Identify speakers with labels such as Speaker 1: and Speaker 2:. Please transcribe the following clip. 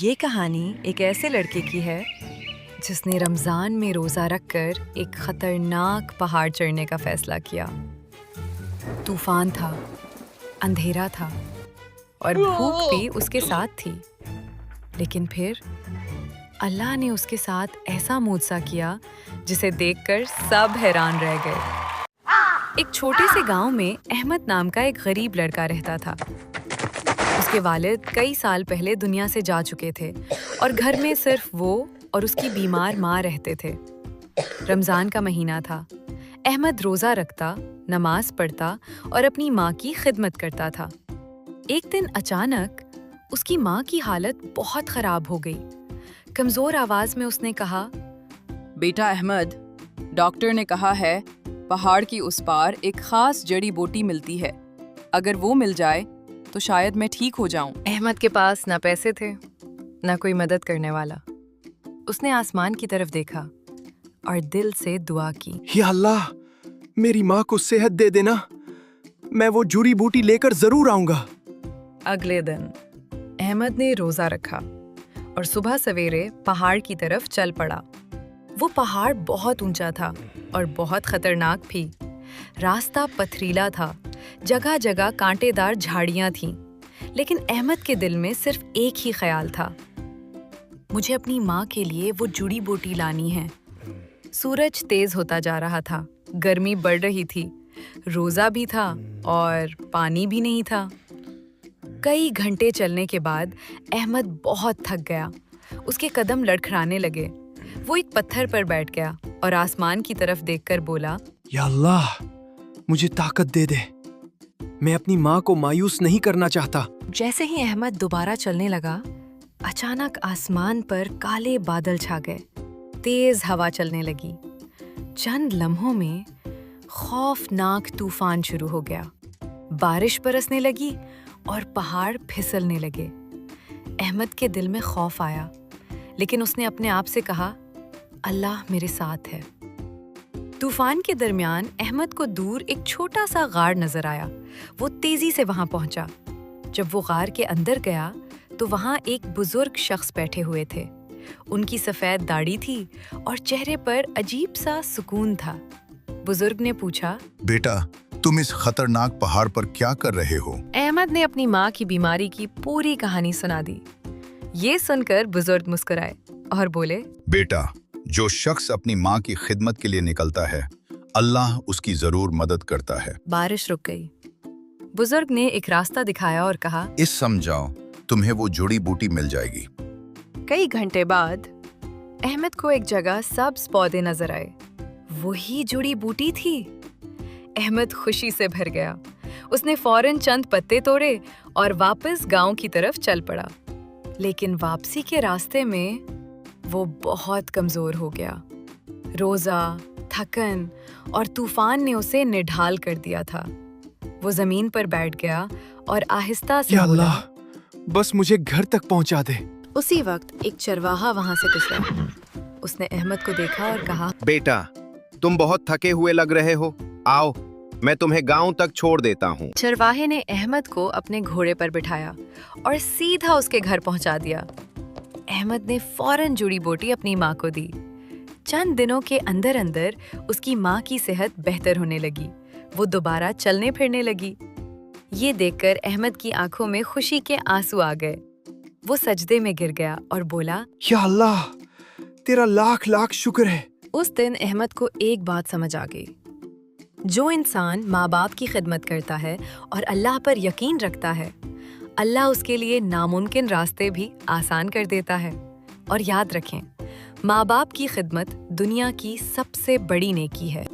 Speaker 1: یہ کہانی ایک ایسے لڑکے کی ہے جس نے رمضان میں روزہ رکھ کر ایک خطرناک پہاڑ چڑھنے کا فیصلہ کیا۔ طوفان تھا، اندھیرا تھا اور بھوک بھی اس کے ساتھ تھی، لیکن پھر اللہ نے اس کے ساتھ ایسا معجزہ کیا جسے دیکھ کر سب حیران رہ گئے۔ ایک چھوٹے سے گاؤں میں احمد نام کا ایک غریب لڑکا رہتا تھا۔ اس کے والد کئی سال پہلے دنیا سے جا چکے تھے اور گھر میں صرف وہ اور اس کی بیمار ماں رہتے تھے۔ رمضان کا مہینہ تھا۔ احمد روزہ رکھتا، نماز پڑھتا اور اپنی ماں کی خدمت کرتا تھا۔ ایک دن اچانک اس کی ماں کی حالت بہت خراب ہو گئی۔ کمزور آواز میں اس نے کہا،
Speaker 2: بیٹا احمد، ڈاکٹر نے کہا ہے پہاڑ کی اس پار ایک خاص جڑی بوٹی ملتی ہے، اگر وہ مل جائے تو شاید میں ٹھیک ہو جاؤں۔
Speaker 1: احمد کے پاس نہ پیسے تھے، نہ کوئی مدد کرنے والا۔ اس نے آسمان کی طرف دیکھا اور دل سے دعا کی،
Speaker 3: یا اللہ، میری ماں کو صحت دے دینا، میں وہ جڑی بوٹی لے کر ضرور آؤں گا۔
Speaker 1: اگلے دن احمد نے روزہ رکھا اور صبح سویرے پہاڑ کی طرف چل پڑا۔ وہ پہاڑ بہت اونچا تھا اور بہت خطرناک بھی۔ راستہ پتھریلا تھا، جگہ جگہ کانٹے دار جھاڑیاں تھیں، لیکن احمد کے دل میں صرف ایک ہی خیال تھا، مجھے اپنی ماں کے لیے وہ جڑی بوٹی لانی ہے۔ سورج تیز ہوتا جا رہا تھا، گرمی بڑھ رہی تھی، روزہ بھی تھا اور پانی بھی نہیں تھا۔ کئی گھنٹے چلنے کے بعد احمد بہت تھک گیا، اس کے قدم لڑکھڑانے لگے۔ وہ ایک پتھر پر بیٹھ گیا اور آسمان کی طرف دیکھ کر بولا،
Speaker 3: یا اللہ، مجھے طاقت دے دے، میں اپنی ماں کو مایوس نہیں کرنا چاہتا۔
Speaker 1: جیسے ہی احمد دوبارہ چلنے لگا، اچانک آسمان پر کالے بادل چھا گئے، تیز ہوا چلنے لگی۔ چند لمحوں میں خوفناک طوفان شروع ہو گیا، بارش برسنے لگی اور پہاڑ پھسلنے لگے۔ احمد کے دل میں خوف آیا، لیکن اس نے اپنے آپ سے کہا، اللہ میرے ساتھ ہے۔ طوفان کے درمیان احمد کو دور ایک چھوٹا سا غار نظر آیا۔ وہ تیزی سے وہاں پہنچا۔ جب وہ غار کے اندر گیا تو وہاں ایک بزرگ شخص بیٹھے ہوئے تھے۔ ان کی سفید داڑھی تھی اور چہرے پر عجیب سا سکون تھا۔ بزرگ نے پوچھا،
Speaker 4: بیٹا، تم اس خطرناک پہاڑ پر کیا کر رہے ہو؟
Speaker 1: احمد نے اپنی ماں کی بیماری کی پوری کہانی سنا دی۔ یہ سن کر بزرگ مسکرائے اور بولے،
Speaker 4: بیٹا، جو شخص اپنی ماں کی خدمت کے لیے نکلتا ہے، اللہ اس کی ضرور مدد کرتا ہے۔
Speaker 1: بارش رک گئی۔ بزرگ نے ایک راستہ دکھایا اور کہا،
Speaker 4: اس سمجھاؤ، تمہیں وہ جڑی بوٹی مل جائے گی۔
Speaker 1: کئی گھنٹے بعد احمد کو ایک جگہ سبز پودے نظر آئے۔ وہی جڑی بوٹی تھی۔ احمد خوشی سے بھر گیا۔ اس نے فوراً چند پتے توڑے اور واپس گاؤں کی طرف چل پڑا، لیکن واپسی کے راستے میں وہ بہت کمزور ہو گیا۔ روزہ، تھکن اور طوفان نے اسے نڈھال کر دیا تھا۔ وہ زمین پر بیٹھ گیا اور آہستہ سے
Speaker 3: یا
Speaker 1: بولا،
Speaker 3: اللہ، بس مجھے گھر تک پہنچا دے۔
Speaker 1: اسی وقت ایک چرواہا وہاں سے گزرا۔ اس نے احمد کو دیکھا اور کہا،
Speaker 5: بیٹا، تم بہت تھکے ہوئے لگ رہے ہو، آؤ میں تمہیں گاؤں تک چھوڑ دیتا ہوں۔
Speaker 1: چرواہے نے احمد کو اپنے گھوڑے پر بٹھایا اور سیدھا اس کے گھر پہنچا دیا۔ احمد نے فوراً جڑی بوٹی اپنی ماں کو دی۔ چند دنوں کے اندر اندر اس کی ماں کی صحت بہتر ہونے لگی۔ وہ دوبارہ چلنے پھرنے لگی۔ یہ دیکھ کر احمد کی آنکھوں میں خوشی کے آنسو آ گئے۔ وہ سجدے میں گر گیا اور بولا،
Speaker 3: یا اللہ، تیرا لاکھ لاکھ شکر ہے۔
Speaker 1: اس دن احمد کو ایک بات سمجھ آ گئی، جو انسان ماں باپ کی خدمت کرتا ہے اور اللہ پر یقین رکھتا ہے، اللہ اس کے لیے ناممکن راستے بھی آسان کر دیتا ہے۔ اور یاد رکھیں، ماں باپ کی خدمت دنیا کی سب سے بڑی نیکی ہے۔